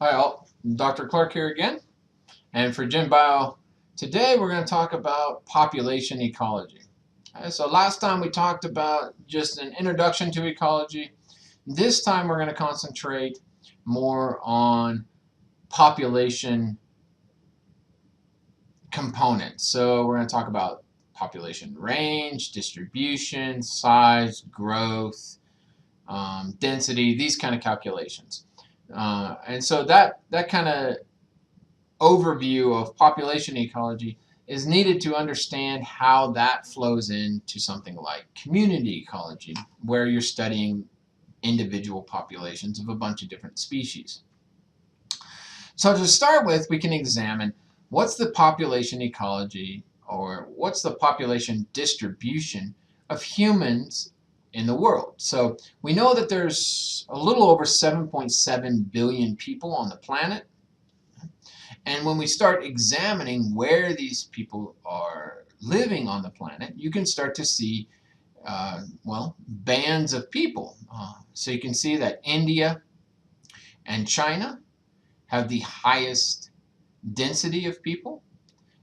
Hi all, Dr. Clark here again, and for Gen Bio, today we're going to talk about population ecology. So last time we talked about just an introduction to ecology. This time we're going to concentrate more on population components. So we're going to talk about population range, distribution, size, growth, density, these kind of calculations. And so that kind of overview of population ecology is needed to understand how that flows into something like community ecology, where you're studying individual populations of a bunch of different species. So to start with, we can examine what's the population ecology, or what's the population distribution of humans in the world. So we know that there's a little over 7.7 billion people on the planet. And when we start examining where these people are living on the planet, you can start to see, well, bands of people. So you can see that India and China have the highest density of people.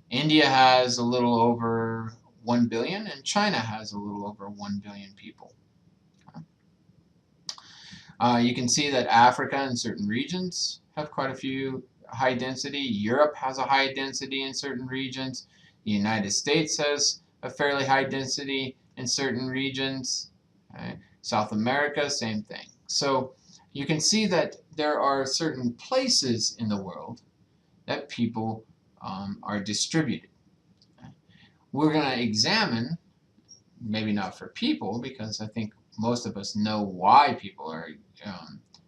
India has a little over 1 billion, and China has a little over 1 billion people. You can see that Africa and certain regions have quite a few high density. Europe has a high density in certain regions. The United States has a fairly high density in certain regions. Okay. South America, same thing. So you can see that there are certain places in the world that people are distributed. Okay. We're going to examine, maybe not for people, because I think most of us know why people are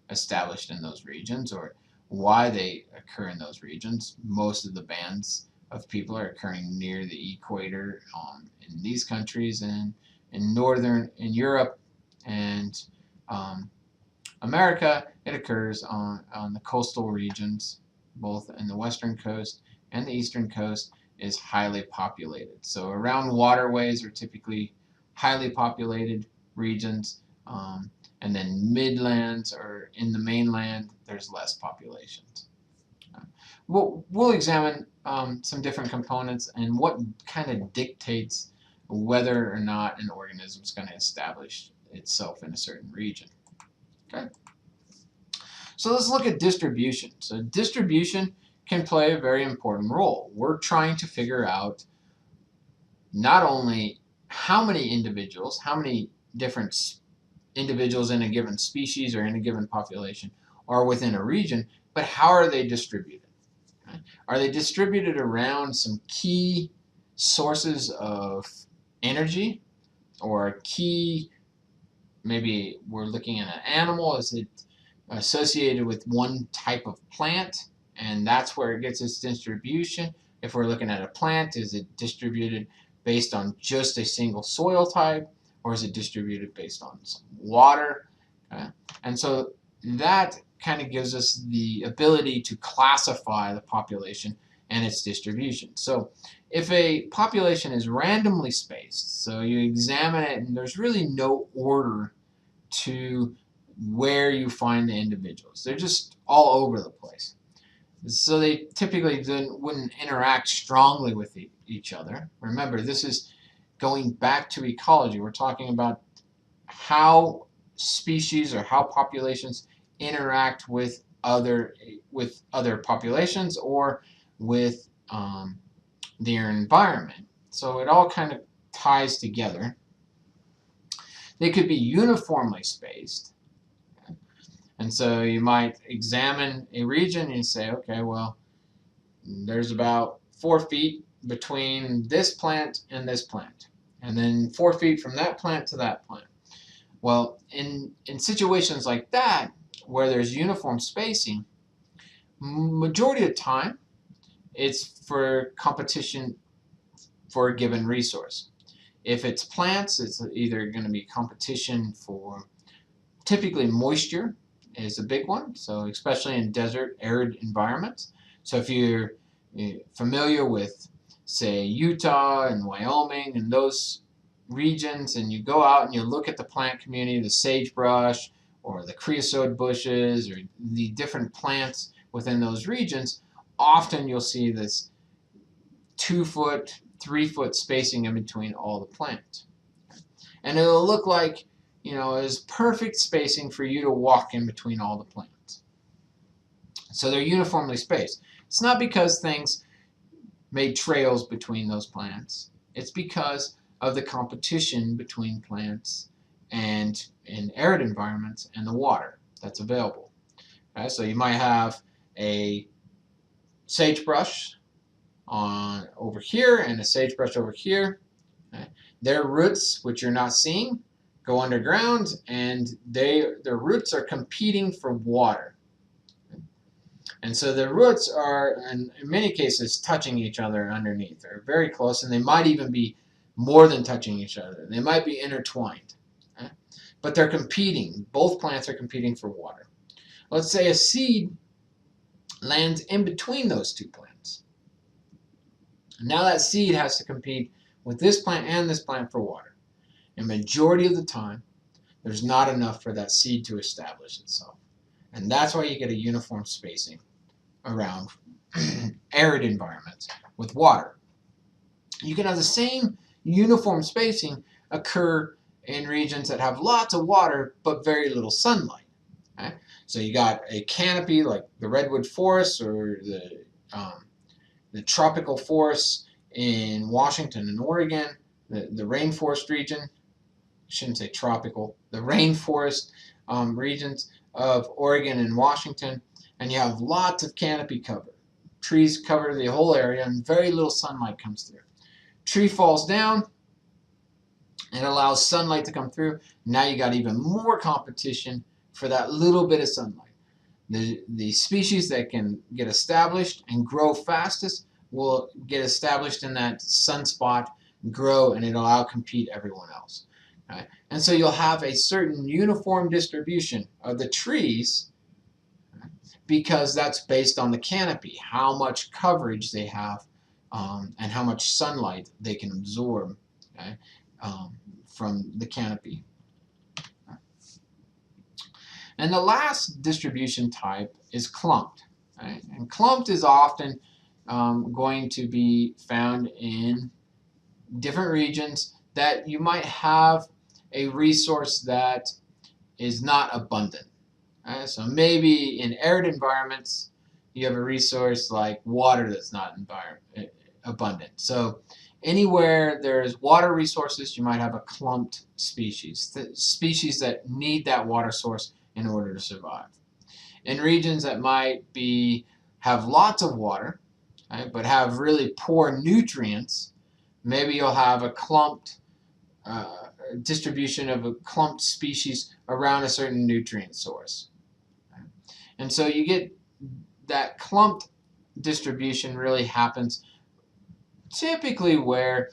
established in those regions, or why they occur in those regions. Most of the bands of people are occurring near the equator in these countries, and in Europe and America, it occurs on the coastal regions, both in the western coast and the eastern coast is highly populated. So around waterways are typically highly populated regions, and then midlands or in the mainland, there's less populations. We'll examine some different components and what kind of dictates whether or not an organism is going to establish itself in a certain region. Okay. So let's look at distribution. So distribution can play a very important role. We're trying to figure out not only how many individuals, how many different individuals in a given species or in a given population are within a region, but how are they distributed? Okay? Are they distributed around some key sources of energy, or key, maybe we're looking at an animal, is it associated with one type of plant, and that's where it gets its distribution? If we're looking at a plant, is it distributed based on just a single soil type, or is it distributed based on some water? Okay? And so that kind of gives us the ability to classify the population and its distribution. So if a population is randomly spaced, so you examine it and there's really no order to where you find the individuals, they're just all over the place. So they typically wouldn't interact strongly with each other. Remember, this is going back to ecology. We're talking about how species or how populations interact with other populations, or with their environment. So it all kind of ties together. They could be uniformly spaced. And so you might examine a region and say, okay, well, there's about 4 feet between this plant and this plant, and then 4 feet from that plant to that plant. Well, in situations like that, where there's uniform spacing, majority of the time, it's for competition for a given resource. If it's plants, it's either going to be competition for, typically moisture is a big one, so especially in desert, arid environments. So if you're familiar with, say, Utah and Wyoming and those regions, and you go out and you look at the plant community, the sagebrush or the creosote bushes or the different plants within those regions, often you'll see this 2-foot, 3-foot spacing in between all the plants. And it'll look like, is perfect spacing for you to walk in between all the plants. So they're uniformly spaced. It's not because things made trails between those plants. It's because of the competition between plants and in arid environments and the water that's available. Okay, so you might have a sagebrush over here and a sagebrush over here. Okay. Their roots, which you're not seeing, go underground, and their roots are competing for water. And so the roots are, in many cases, touching each other underneath. They're very close, and they might even be more than touching each other. They might be intertwined. Okay? But they're competing. Both plants are competing for water. Let's say a seed lands in between those two plants. Now that seed has to compete with this plant and this plant for water. And majority of the time, there's not enough for that seed to establish itself. And that's why you get a uniform spacing around arid environments with water. You can have the same uniform spacing occur in regions that have lots of water but very little sunlight. Okay? So you got a canopy like the redwood forests or the tropical forests in Washington and Oregon, the rainforest region. I shouldn't say tropical, the rainforest regions of Oregon and Washington, and you have lots of canopy cover. Trees cover the whole area and very little sunlight comes through. Tree falls down and allows sunlight to come through. Now you got even more competition for that little bit of sunlight. The species that can get established and grow fastest will get established in that sunspot, grow, and it'll outcompete everyone else. Right? And so you'll have a certain uniform distribution of the trees, right, because that's based on the canopy, how much coverage they have and how much sunlight they can absorb, okay, from the canopy. And the last distribution type is clumped. Right? And clumped is often going to be found in different regions that you might have a resource that is not abundant. Right? So maybe in arid environments, you have a resource like water that's not abundant. So anywhere there's water resources, you might have a clumped species, species that need that water source in order to survive. In regions that might have lots of water, right, but have really poor nutrients, maybe you'll have a clumped distribution of a clumped species around a certain nutrient source. And so you get that clumped distribution really happens typically where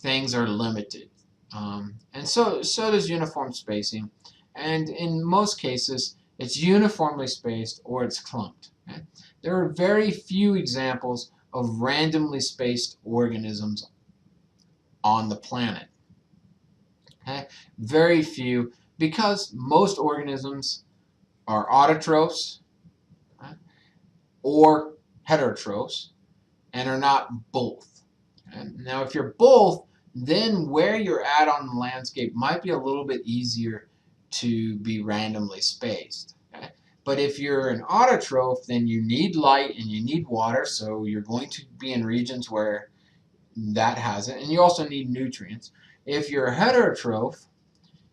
things are limited. And so does uniform spacing. And in most cases, it's uniformly spaced or it's clumped. Okay? There are very few examples of randomly spaced organisms on the planet. Okay? Very few, because most organisms are autotrophs, right, or heterotrophs, and are not both. Okay? Now, if you're both, then where you're at on the landscape might be a little bit easier to be randomly spaced. Okay? But if you're an autotroph, then you need light and you need water, so you're going to be in regions where that has it, and you also need nutrients. If you're a heterotroph,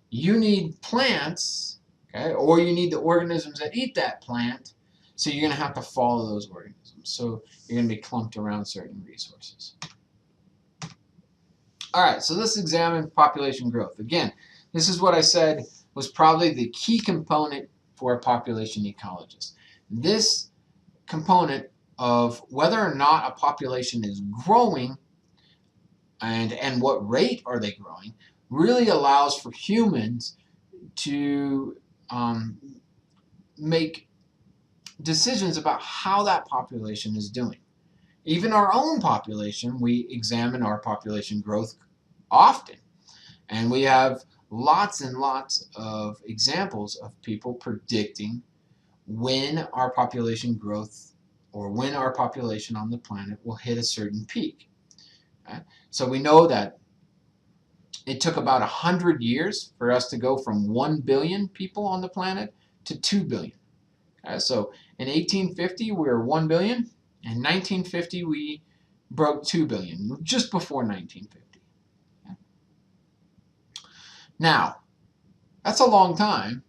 you need plants, okay, or you need the organisms that eat that plant, so you're going to have to follow those organisms. So you're going to be clumped around certain resources. All right, so let's examine population growth. Again, this is what I said was probably the key component for a population ecologist. This component of whether or not a population is growing and what rate are they growing really allows for humans to make decisions about how that population is doing. Even our own population, we examine our population growth often. And we have lots and lots of examples of people predicting when our population growth or when our population on the planet will hit a certain peak. Okay? So we know that it took about 100 years for us to go from 1 billion people on the planet to 2 billion. Okay? So in 1850 we were 1 billion. In 1950 we broke 2 billion, just before 1950. Okay? Now, that's a long time.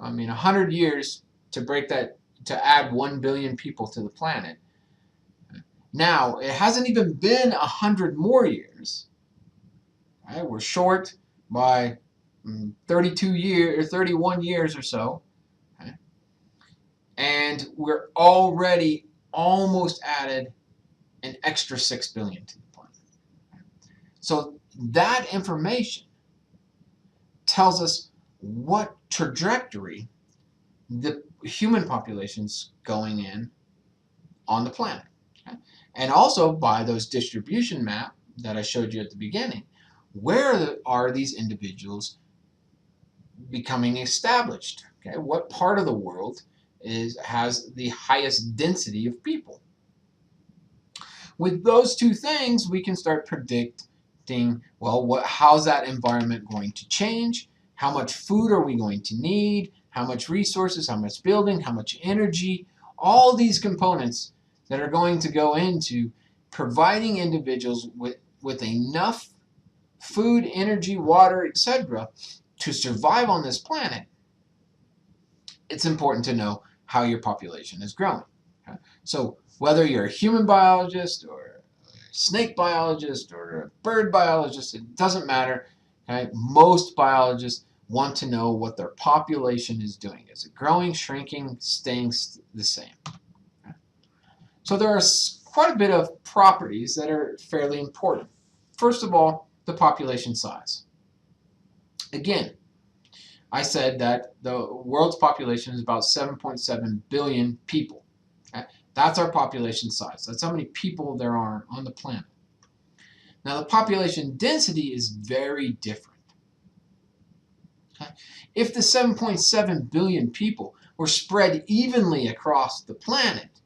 I mean, 100 years to break that, to add 1 billion people to the planet. Now, it hasn't even been 100 more years. Right? We're short by 32 years or 31 years or so. Okay? And we're already almost added an extra 6 billion to the planet. So that information tells us what trajectory the human population's going in on the planet. Okay? And also by those distribution map that I showed you at the beginning, where are these individuals becoming established? Okay? What part of the world has the highest density of people? With those two things, we can start predicting, well, how's that environment going to change? How much food are we going to need? How much resources, how much building, how much energy? All these components that are going to go into providing individuals with enough food, energy, water, etc. to survive on this planet. It's important to know how your population is growing. Okay? So whether you're a human biologist or a snake biologist or a bird biologist, it doesn't matter. Okay? Most biologists want to know what their population is doing. Is it growing, shrinking, staying the same? Okay? So there are quite a bit of properties that are fairly important. First of all, the population size. Again, I said that the world's population is about 7.7 billion people. Okay? That's our population size. That's how many people there are on the planet. Now, the population density is very different. Okay? If the 7.7 billion people were spread evenly across the planet,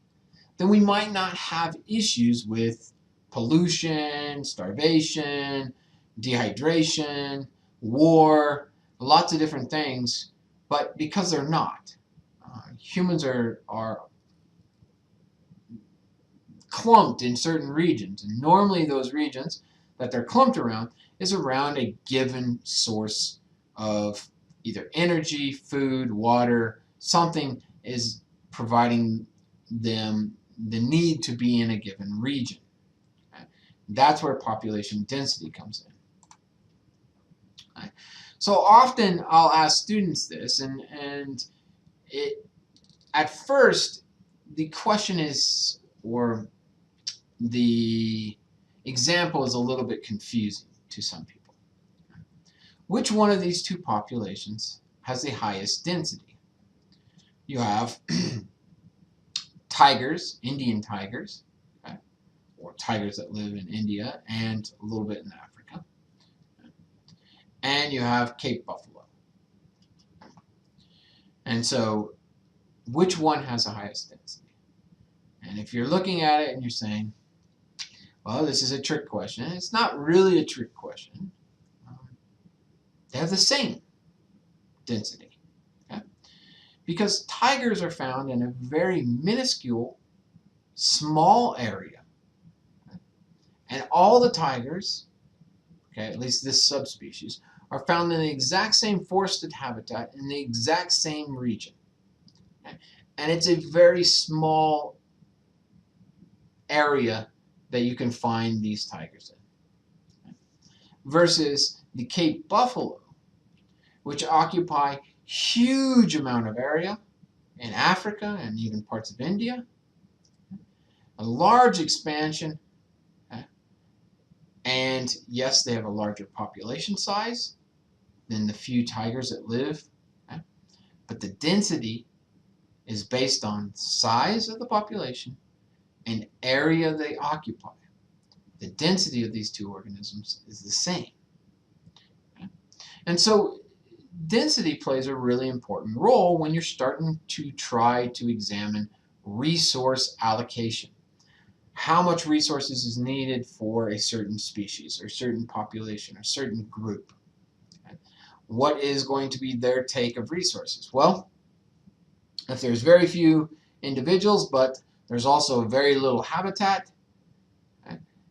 then we might not have issues with pollution, starvation, dehydration, war, lots of different things, but because they're not. Humans are clumped in certain regions, and normally those regions that they're clumped around is around a given source of either energy, food, water, something is providing them the need to be in a given region. Okay? That's where population density comes in. Okay? So often I'll ask students this, and at first the question is, or the example is a little bit confusing to some people. Which one of these two populations has the highest density? You have tigers, Indian tigers, okay, or tigers that live in India and a little bit in Africa. Okay. And you have Cape buffalo. And so, which one has the highest density? And if you're looking at it and you're saying, well, this is a trick question, it's not really a trick question. They have the same density. Okay? Because tigers are found in a very minuscule, small area. Okay? And all the tigers, okay, at least this subspecies, are found in the exact same forested habitat in the exact same region. Okay? And it's a very small area that you can find these tigers in. Okay? Versus the Cape buffalo, which occupy huge amount of area in Africa and even parts of India, a large expansion, okay? And yes, they have a larger population size than the few tigers that live, okay? But the density is based on size of the population and area they occupy. The density of these two organisms is the same. Okay? And so density plays a really important role when you're starting to try to examine resource allocation. How much resources is needed for a certain species or certain population or certain group? What is going to be their take of resources? Well, if there's very few individuals, but there's also very little habitat,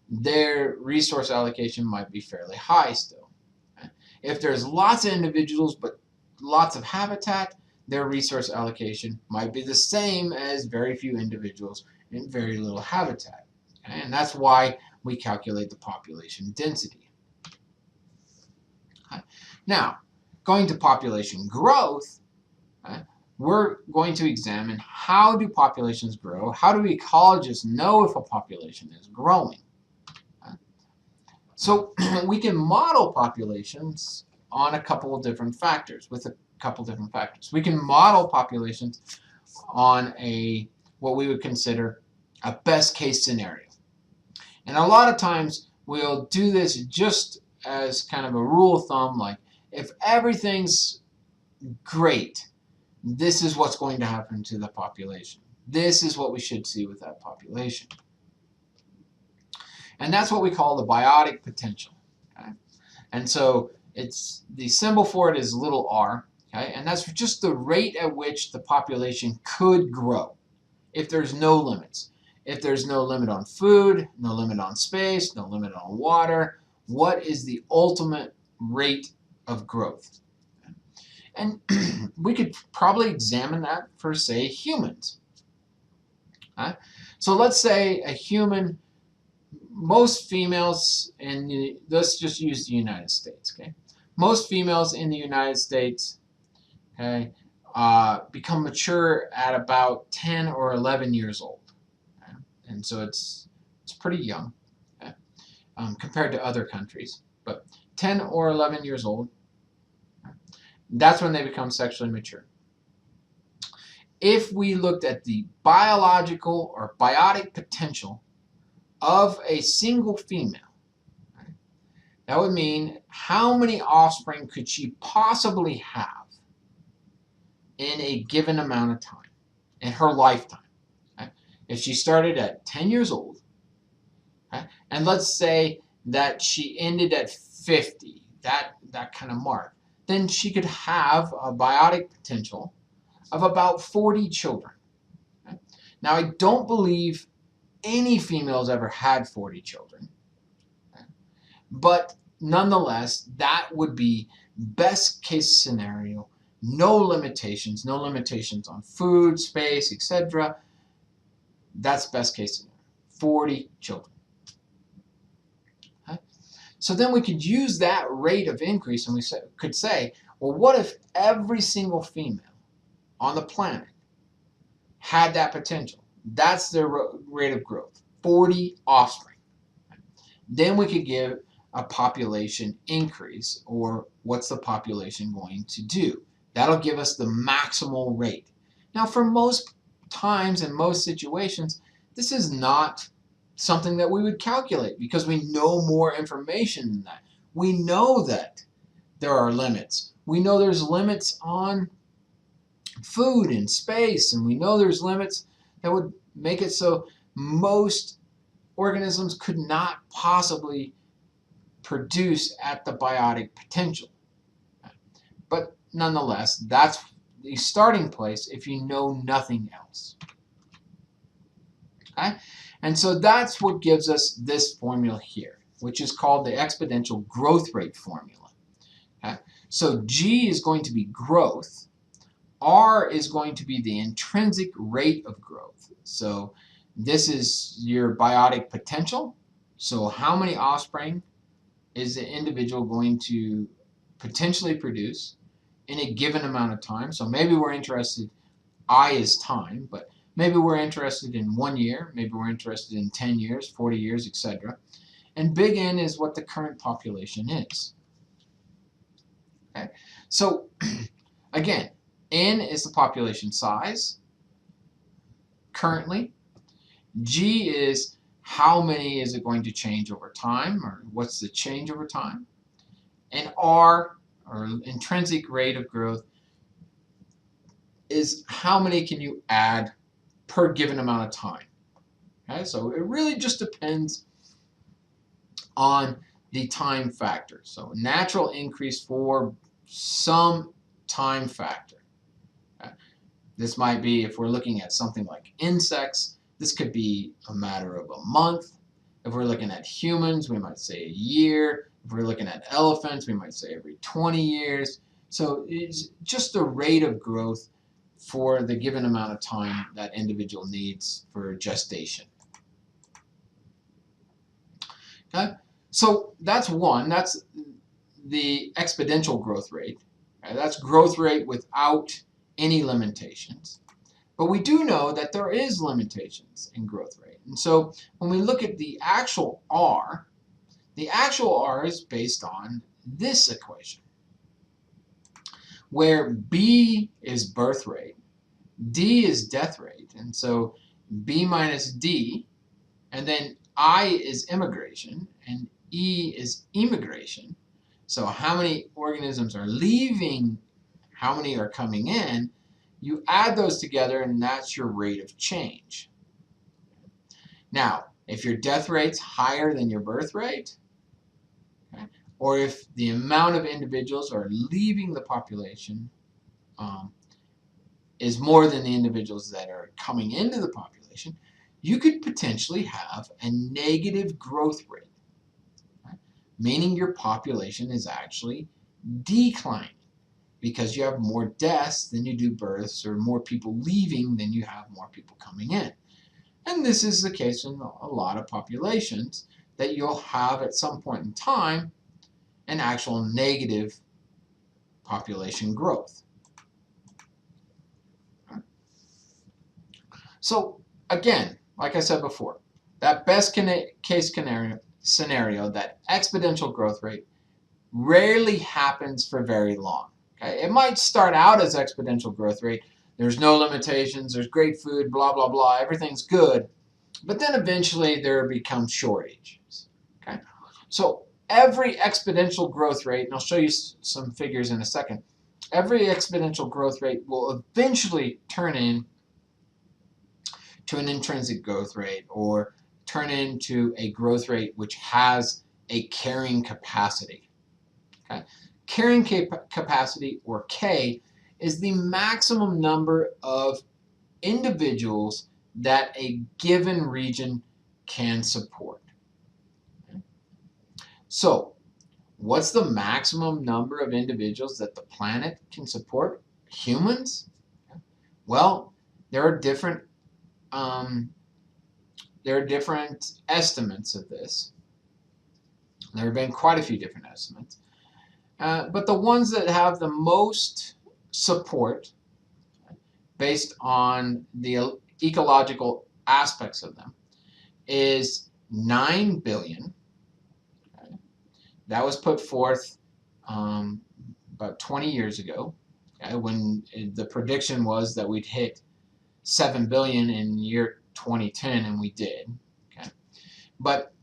their resource allocation might be fairly high still. If there's lots of individuals, but lots of habitat, their resource allocation might be the same as very few individuals and very little habitat. Okay? And that's why we calculate the population density. Okay? Now, going to population growth, we're going to examine how do populations grow, how do ecologists know if a population is growing. So we can model populations on a couple of different factors, with a couple different factors. We can model populations on what we would consider a best case scenario. And a lot of times we'll do this just as kind of a rule of thumb, like if everything's great, this is what's going to happen to the population. This is what we should see with that population. And that's what we call the biotic potential. Okay? And so the symbol for it is little r, okay? And that's just the rate at which the population could grow if there's no limits. If there's no limit on food, no limit on space, no limit on water, what is the ultimate rate of growth? And we could probably examine that for, say, humans. Okay? So let's say a human, most females let's just use the United States, okay? Most females in the United States, okay, become mature at about 10 or 11 years old. Okay? And so it's pretty young, okay, compared to other countries. But 10 or 11 years old, okay, that's when they become sexually mature. If we looked at the biological or biotic potential of a single female, right, that would mean how many offspring could she possibly have in a given amount of time, in her lifetime. Okay? If she started at 10 years old, okay, and let's say that she ended at 50, that kind of mark, then she could have a biotic potential of about 40 children. Okay? Now, I don't believe any females ever had 40 children. Okay? But nonetheless, that would be best case scenario. No limitations on food, space, etc. That's best case scenario. 40 children. Okay? So then we could use that rate of increase and we could say, well, what if every single female on the planet had that potential? That's their rate of growth, 40 offspring. Then we could give a population increase, or what's the population going to do? That'll give us the maximal rate. Now, for most times and most situations, this is not something that we would calculate because we know more information than that. We know that there are limits. We know there's limits on food and space, and we know there's limits that would make it so most organisms could not possibly produce at the biotic potential. But nonetheless, that's the starting place if you know nothing else. Okay? And so that's what gives us this formula here, which is called the exponential growth rate formula. Okay? So G is going to be growth. R is going to be the intrinsic rate of growth. So this is your biotic potential. So how many offspring is the individual going to potentially produce in a given amount of time? So maybe we're interested, I is time, but maybe we're interested in 1 year, maybe we're interested in 10 years, 40 years, etc. And big N is what the current population is. Okay? So again, N is the population size currently. G is how many is it going to change over time, or what's the change over time. And R, or intrinsic rate of growth is how many can you add per given amount of time. Okay, so it really just depends on the time factor. So natural increase for some time factor. Okay. This might be, if we're looking at something like insects, this could be a matter of a month. If we're looking at humans, we might say a year. If we're looking at elephants, we might say every 20 years. So it's just the rate of growth for the given amount of time that individual needs for gestation. Okay? So that's one. That's the exponential growth rate. Okay? That's growth rate without any limitations. But we do know that there is limitations in growth rate. And so when we look at the actual R is based on this equation, where B is birth rate, D is death rate, and so B minus D, and then I is immigration, and E is emigration. So how many organisms are leaving, how many are coming in, you add those together and that's your rate of change. Now, if your death rate's higher than your birth rate, okay, or if the amount of individuals are leaving the population is more than the individuals that are coming into the population, you could potentially have a negative growth rate, right? Meaning your population is actually declining because you have more deaths than you do births, or more people leaving than you have more people coming in. And this is the case in a lot of populations, that you'll have at some point in time an actual negative population growth. So again, like I said before, that best case scenario, that exponential growth rate, rarely happens for very long. Okay? It might start out as exponential growth rate. There's no limitations, there's great food, blah, blah, blah, everything's good. But then eventually there becomes shortages. Okay? So every exponential growth rate, and I'll show you some figures in a second, every exponential growth rate will eventually turn in to an intrinsic growth rate, or turn into a growth rate which has a carrying capacity. Okay? Carrying capacity, or K, is the maximum number of individuals that a given region can support. Okay? So, what's the maximum number of individuals that the planet can support? Humans? Okay. Well, there are different estimates of this. There have been quite a few different estimates. But the ones that have the most support, based on the ecological aspects of them, is 9 billion. Okay. That was put forth about 20 years ago, okay, when the prediction was that we'd hit 7 billion in year 2010, and we did. Okay. But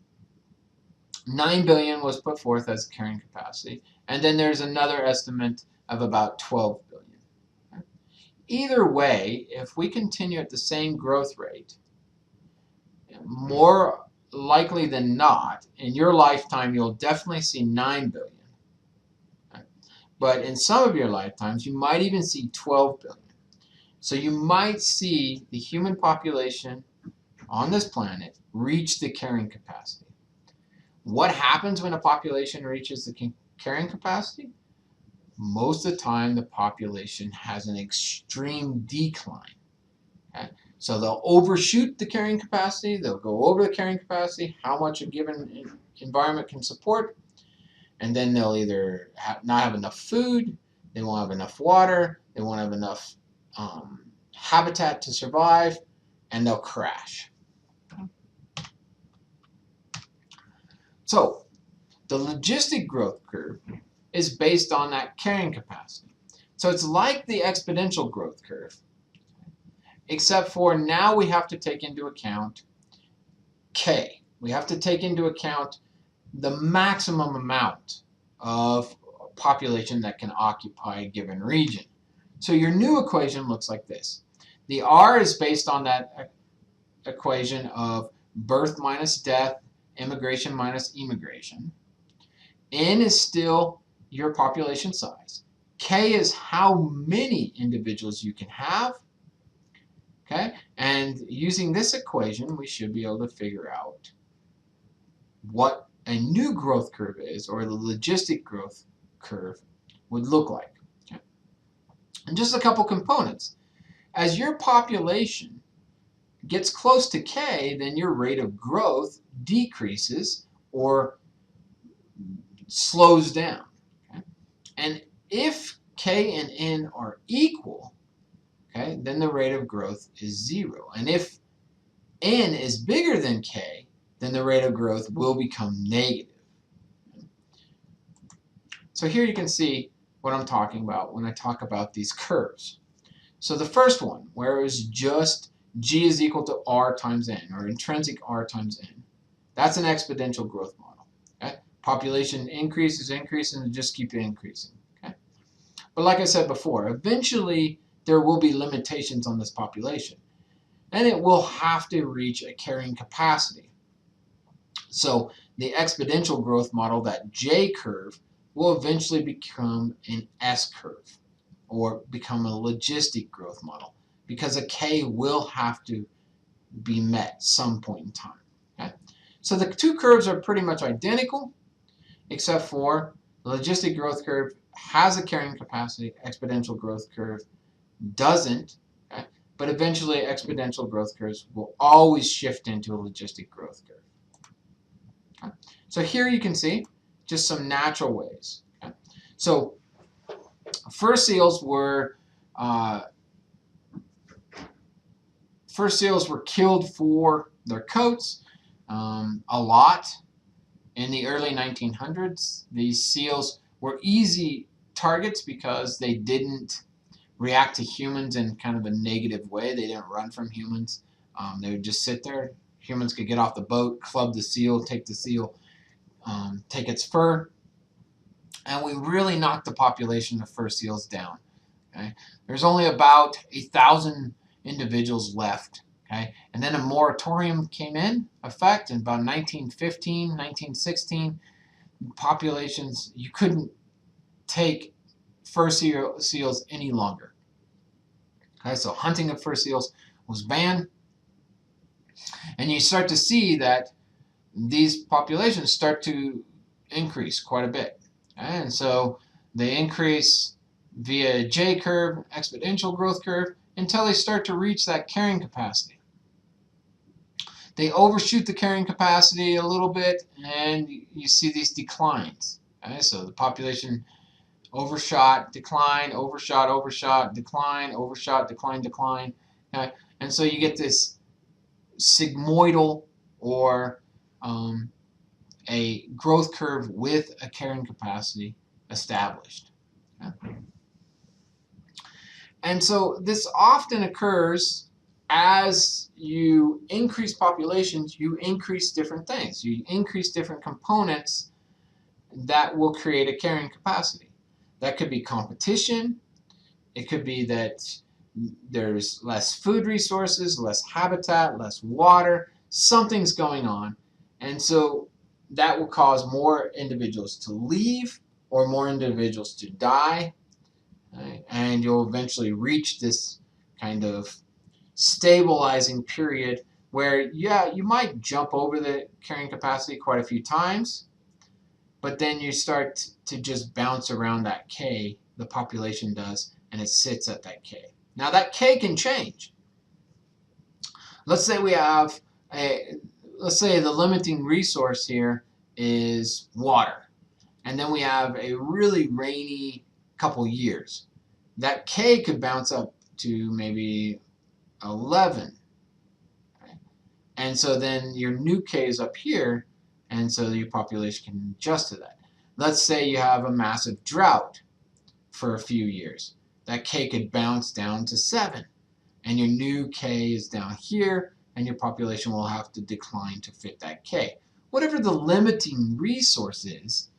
9 billion was put forth as carrying capacity, and then there's another estimate of about 12 billion. Okay. Either way, if we continue at the same growth rate, more likely than not, in your lifetime, you'll definitely see 9 billion. Okay. But in some of your lifetimes, you might even see 12 billion. So you might see the human population on this planet reach the carrying capacity. What happens when a population reaches the carrying capacity? Most of the time, the population has an extreme decline. Okay? So they'll overshoot the carrying capacity, they'll go over the carrying capacity, how much a given environment can support, and then they'll either not have enough food, they won't have enough water, they won't have enough habitat to survive, and they'll crash. So the logistic growth curve is based on that carrying capacity. So it's like the exponential growth curve, except for now we have to take into account K. We have to take into account the maximum amount of population that can occupy a given region. So your new equation looks like this. The R is based on that equation of birth minus death, immigration minus immigration. N is still your population size. K is how many individuals you can have. Okay, and using this equation, we should be able to figure out what a new growth curve is, or the logistic growth curve would look like. Okay? And just a couple components. As your population gets close to K, then your rate of growth decreases or slows down. Okay? And if K and N are equal, okay, then the rate of growth is 0. And if N is bigger than K, then the rate of growth will become negative. So here you can see what I'm talking about when I talk about these curves. So the first one, where it was just G is equal to R times N, or intrinsic R times N, that's an exponential growth model. Okay? Population increases, and just keep increasing. Okay? But like I said before, eventually there will be limitations on this population, and it will have to reach a carrying capacity. So the exponential growth model, that J curve, will eventually become an S curve, or become a logistic growth model, because a K will have to be met some point in time. Okay? So the two curves are pretty much identical, except for the logistic growth curve has a carrying capacity, exponential growth curve doesn't. Okay? But eventually exponential growth curves will always shift into a logistic growth curve. Okay? So here you can see just some natural ways. Okay? So fur seals were killed for their coats a lot in the early 1900s. These seals were easy targets because they didn't react to humans in kind of a negative way. They didn't run from humans. They would just sit there. Humans could get off the boat, club the seal, take the seal, take its fur, and we really knocked the population of fur seals down. Okay? There's only about 1,000 individuals left. Okay? And then a moratorium came in effect in about 1915, 1916. Populations, you couldn't take fur seals any longer. Okay? So hunting of fur seals was banned. And you start to see that these populations start to increase quite a bit. And so they increase via a J curve, exponential growth curve, until they start to reach that carrying capacity. They overshoot the carrying capacity a little bit, and you see these declines. Okay? So the population overshot, decline, overshot, overshot, decline, overshot, decline, decline. Okay? And so you get this sigmoidal, or a growth curve with a carrying capacity established. Okay? And so this often occurs as you increase populations, you increase different things. You increase different components that will create a carrying capacity. That could be competition. It could be that there's less food resources, less habitat, less water. Something's going on. And so that will cause more individuals to leave or more individuals to die. Right? And you'll eventually reach this kind of stabilizing period where, yeah, you might jump over the carrying capacity quite a few times, but then you start to just bounce around that K, the population does, and it sits at that K. Now that K can change. Let's say we have let's say the limiting resource here is water, and then we have a really rainy couple years. That K could bounce up to maybe 11. Okay? And so then your new K is up here, and so your population can adjust to that. Let's say you have a massive drought for a few years. That K could bounce down to 7. And your new K is down here, and your population will have to decline to fit that K. Whatever the limiting resource is,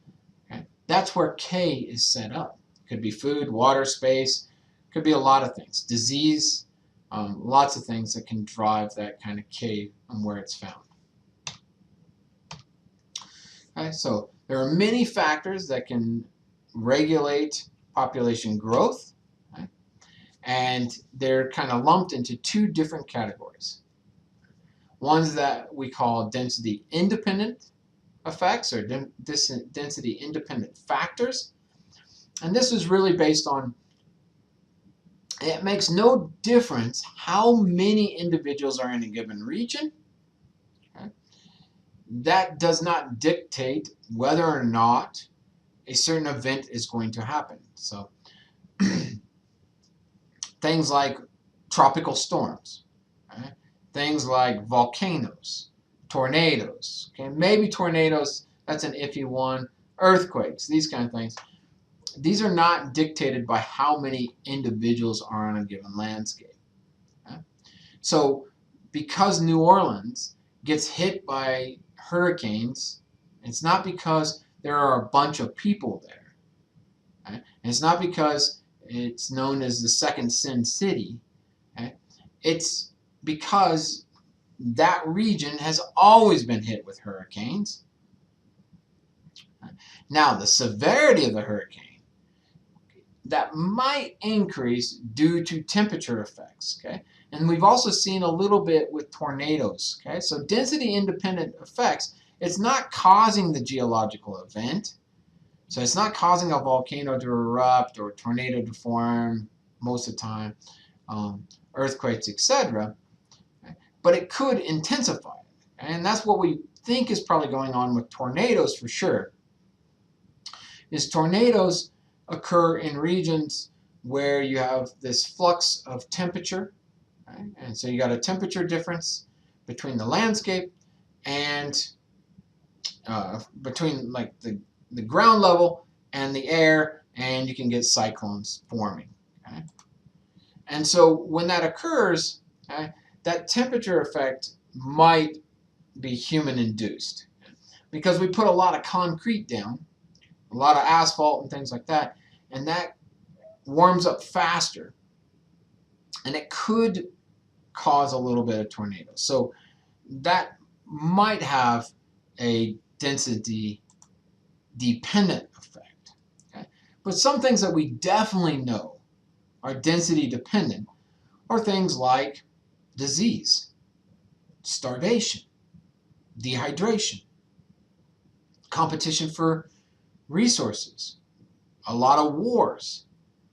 okay, That's where K is set up. Could be food, water, space, could be a lot of things. Disease, lots of things that can drive that kind of K and where it's found. Okay, so there are many factors that can regulate population growth, okay, and they're kind of lumped into two different categories. Ones that we call density independent effects or density independent factors. And this is really based on, it makes no difference how many individuals are in a given region. Okay? That does not dictate whether or not a certain event is going to happen. So things like tropical storms, okay? Things like volcanoes, tornadoes, okay? Maybe tornadoes, that's an iffy one, earthquakes, these kind of things. These are not dictated by how many individuals are on a given landscape. Okay? So because New Orleans gets hit by hurricanes, it's not because there are a bunch of people there. Okay? And it's not because it's known as the second Sin City. Okay? It's because that region has always been hit with hurricanes. Now, the severity of the hurricane, that might increase due to temperature effects, okay? And we've also seen a little bit with tornadoes, okay? So density independent effects, it's not causing the geological event. So it's not causing a volcano to erupt or a tornado to form most of the time, earthquakes, etc. Okay? But it could intensify it. And that's what we think is probably going on with tornadoes for sure. Is tornadoes occur in regions where you have this flux of temperature, right? And so you got a temperature difference between the landscape and between like the ground level and the air, and you can get cyclones forming. Okay? And so when that occurs, okay, that temperature effect might be human induced because we put a lot of concrete down, a lot of asphalt and things like that, and that warms up faster, and it could cause a little bit of tornado. So that might have a density dependent effect. Okay? But some things that we definitely know are density dependent are things like disease, starvation, dehydration, competition for resources, a lot of wars.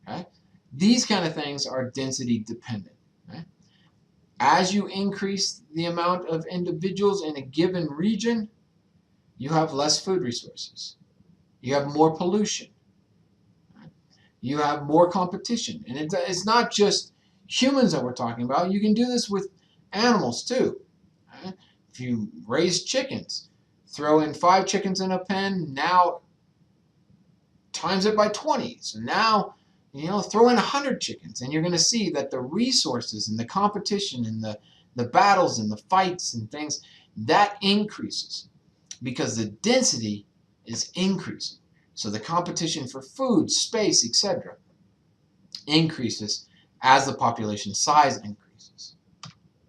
Okay? These kind of things are density dependent. Okay? As you increase the amount of individuals in a given region, you have less food resources. You have more pollution. Okay? You have more competition. And it's not just humans that we're talking about. You can do this with animals too. Okay? If you raise chickens, throw in 5 chickens in a pen, now times it by 20. So now, throw in 100 chickens, and you're going to see that the resources and the competition and the battles and the fights and things, that increases because the density is increasing. So the competition for food, space, etc. increases as the population size increases.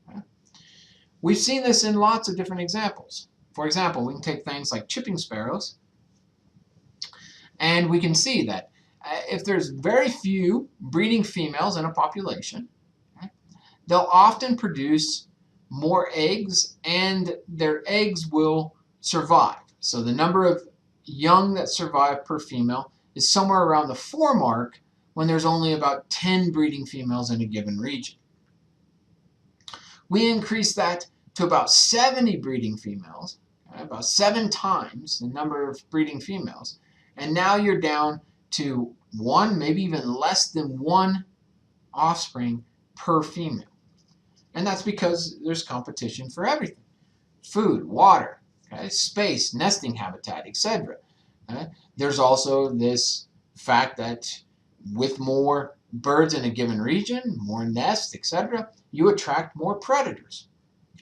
Okay? We've seen this in lots of different examples. For example, we can take things like chipping sparrows, and we can see that if there's very few breeding females in a population, okay, they'll often produce more eggs, and their eggs will survive. So the number of young that survive per female is somewhere around the 4 mark when there's only about 10 breeding females in a given region. We increase that to about 70 breeding females, okay, about 7 times the number of breeding females. And now you're down to 1, maybe even less than 1 offspring per female. And that's because there's competition for everything. Food, water, okay, space, nesting habitat, etc. Okay? There's also this fact that with more birds in a given region, more nests, etc., you attract more predators.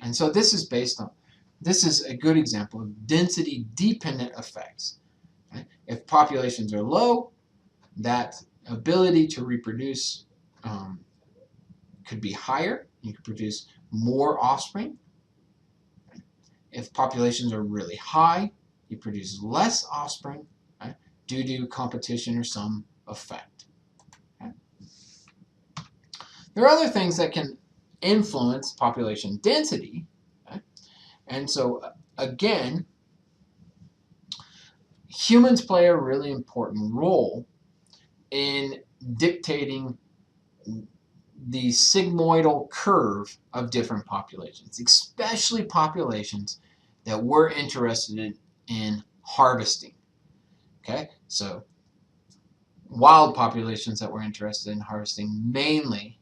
And so this is a good example of density dependent effects. Okay? If populations are low, that ability to reproduce could be higher. You could produce more offspring. If populations are really high, you produce less offspring, right, due to competition or some effect. Okay? There are other things that can influence population density. Okay? And so, again, humans play a really important role in dictating the sigmoidal curve of different populations, especially populations that we're interested in harvesting. Okay, so wild populations that we're interested in harvesting, mainly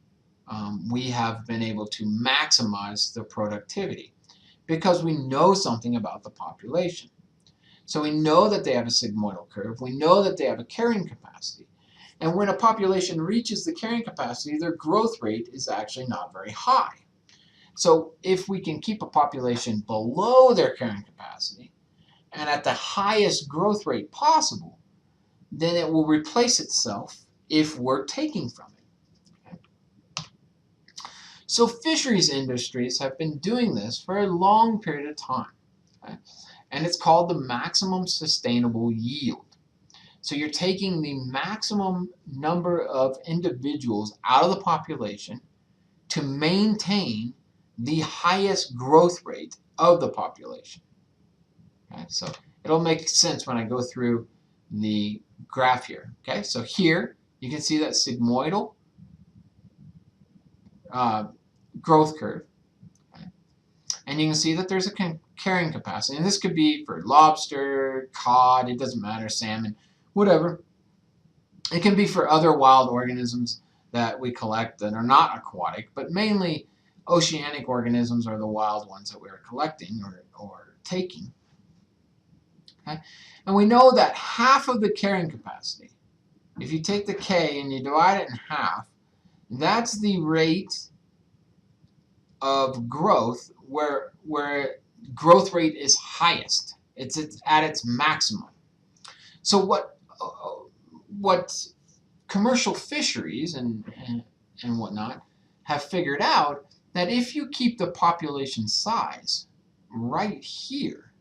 we have been able to maximize the productivity because we know something about the population. So we know that they have a sigmoidal curve, we know that they have a carrying capacity. And when a population reaches the carrying capacity, their growth rate is actually not very high. So if we can keep a population below their carrying capacity and at the highest growth rate possible, then it will replace itself if we're taking from it. Okay? So fisheries industries have been doing this for a long period of time. Okay? And it's called the maximum sustainable yield. So you're taking the maximum number of individuals out of the population to maintain the highest growth rate of the population. Okay, so it'll make sense when I go through the graph here. Okay, so here you can see that sigmoidal growth curve. Okay? And you can see that there's a carrying capacity. And this could be for lobster, cod, it doesn't matter, salmon, whatever. It can be for other wild organisms that we collect that are not aquatic, but mainly oceanic organisms are the wild ones that we're collecting or taking. Okay? And we know that half of the carrying capacity, if you take the K and you divide it in half, that's the rate of growth where growth rate is highest. It's at its maximum. So what commercial fisheries and whatnot have figured out that if you keep the population size right here,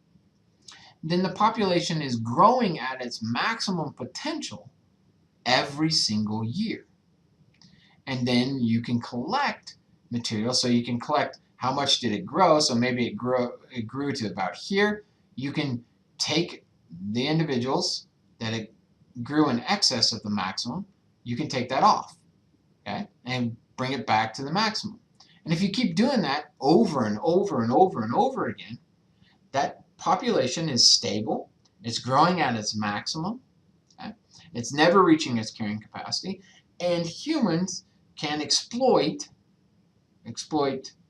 then the population is growing at its maximum potential every single year. And then you can collect material. So you can collect how much did it grow. So maybe it grew to about here. You can take the individuals that it grew in excess of the maximum. You can take that off, okay, and bring it back to the maximum. And if you keep doing that over and over and over and over again, that population is stable. It's growing at its maximum. Okay? It's never reaching its carrying capacity. And humans can exploit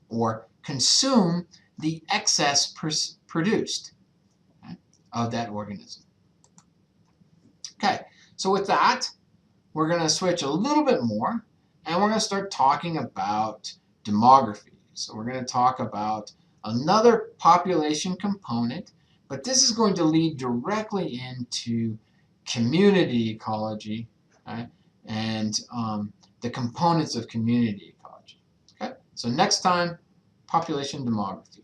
or consume the excess produced, okay, of that organism. Okay, so with that, we're going to switch a little bit more, and we're going to start talking about demography. So we're going to talk about another population component, but this is going to lead directly into community ecology, okay, and the components of community ecology. Okay, so next time, population demography.